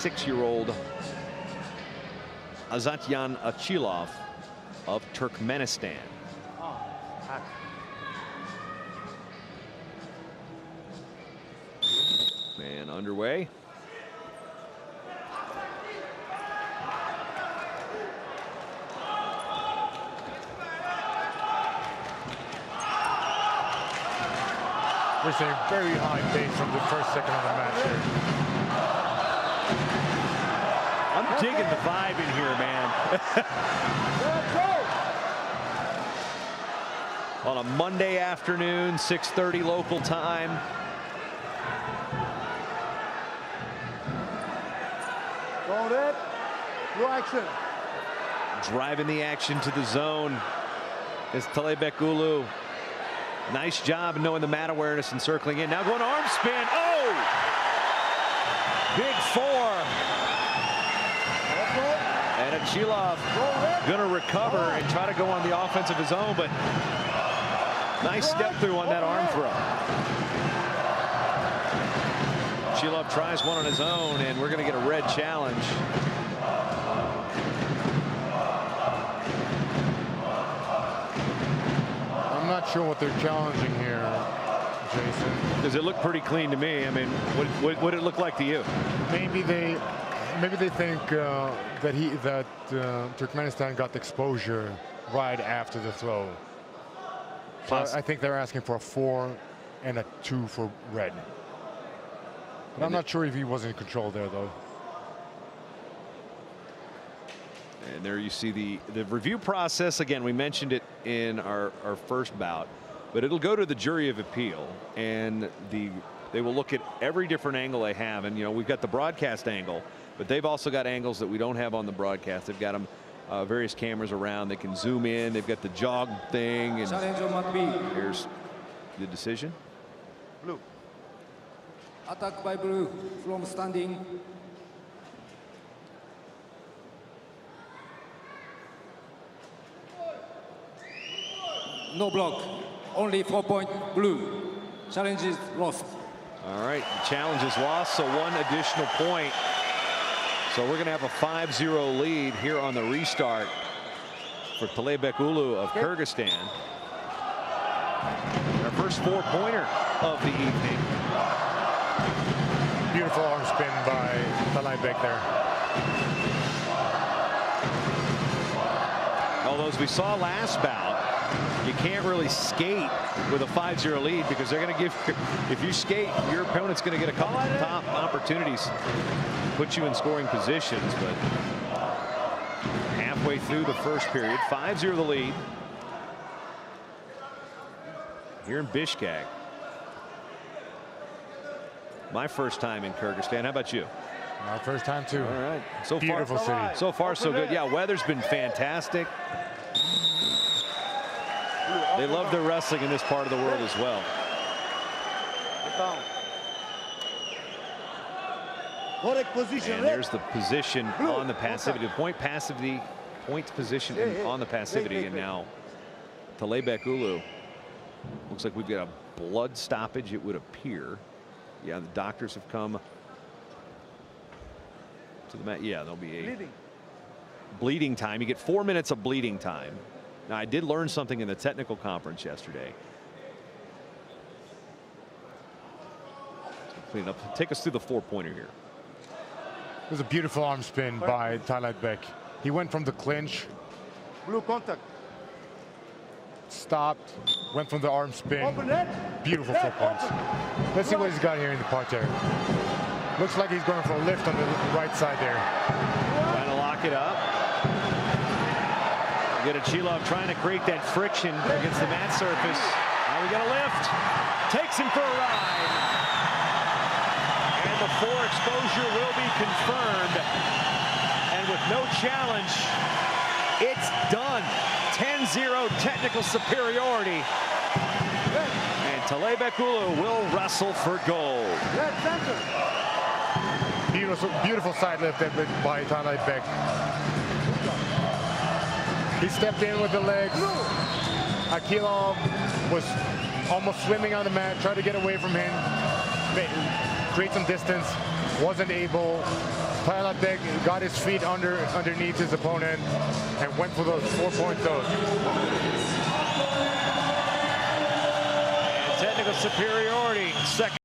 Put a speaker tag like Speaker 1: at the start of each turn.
Speaker 1: 6-year-old Azatyan Achilov of Turkmenistan. Man underway.
Speaker 2: We're seeing very high pace from the first second of the match here.
Speaker 1: I'm digging the vibe in here, man. On a Monday afternoon, 6:30 local time.
Speaker 3: Hold it. No action.
Speaker 1: Driving the action to the zone is Taalaibek Уулу. Nice job knowing the mat awareness and circling in. Now going arm spin. Oh! Big four. And Achilov going to recover and try to go on the offense of his own, but nice step through on that arm throw. Achilov tries one on his own, and we're going to get a red challenge.
Speaker 2: I'm not sure what they're challenging here, Jason.
Speaker 1: Does it look pretty clean to me? I mean, what did it look like to you?
Speaker 2: Maybe they think that Turkmenistan got exposure right after the throw. So I think they're asking for a 4 and a 2 for red. But I'm not sure if he was in control there, though.
Speaker 1: And there you see the review process. Again, we mentioned it in our first bout, but it'll go to the jury of appeal, and they will look at every different angle they have. And, you know, we've got the broadcast angle, but they've also got angles that we don't have on the broadcast. They've got them various cameras around. They can zoom in. They've got the jog thing. And here's the decision.
Speaker 3: Blue.
Speaker 4: Attack by blue from standing. No block. Only 4-point blue. Challenge is lost.
Speaker 1: All right, the challenge is lost, so 1 additional point. So we're going to have a 5-0 lead here on the restart for Taalaibek Уулу of Kyrgyzstan. Our first 4-pointer of the evening.
Speaker 2: Beautiful arm spin by Taalaibek there.
Speaker 1: Although, as we saw last bout, you can't really skate with a 5-0 lead, because they're going to give, if you skate, your opponent's going to get a couple of top opportunities, put you in scoring positions. But halfway through the first period, 5-0 the lead here in Bishkek. My first time in Kyrgyzstan. How about you?
Speaker 2: My first time too.
Speaker 1: All right. So
Speaker 2: beautiful
Speaker 1: far,
Speaker 2: city.
Speaker 1: So far, so good. Yeah, weather's been fantastic. They love their wrestling in this part of the world as well. And there's the position on the passivity, the point position on the passivity, and now Taalaibek Уулу. Looks like we've got a blood stoppage, it would appear. Yeah, the doctors have come to the mat. Yeah, there'll be a bleeding time. You get 4 minutes of bleeding time. Now, I did learn something in the technical conference yesterday. So clean up. Take us through the 4-pointer here.
Speaker 2: It was a beautiful arm spin by Taalaibek. He went from the clinch.
Speaker 3: Blue contact.
Speaker 2: Stopped. Went from the arm spin. Beautiful 4 points. Let's see what he's got here in the parterre. Looks like he's going for a lift on the right side there.
Speaker 1: Trying to lock it up. You get Achilov trying to create that friction against the mat surface. Now we got a lift. Takes him for a ride. And the 4 exposure will be confirmed. And with no challenge, it's done. 10-0 technical superiority. And Taalaibek Уулу will wrestle for gold.
Speaker 2: Beautiful side lift by Taalaibek. He stepped in with the legs. Achilov was almost swimming on the mat, tried to get away from him, create some distance, wasn't able. got his feet underneath his opponent and went for those 4-point throws.
Speaker 1: And technical superiority, second.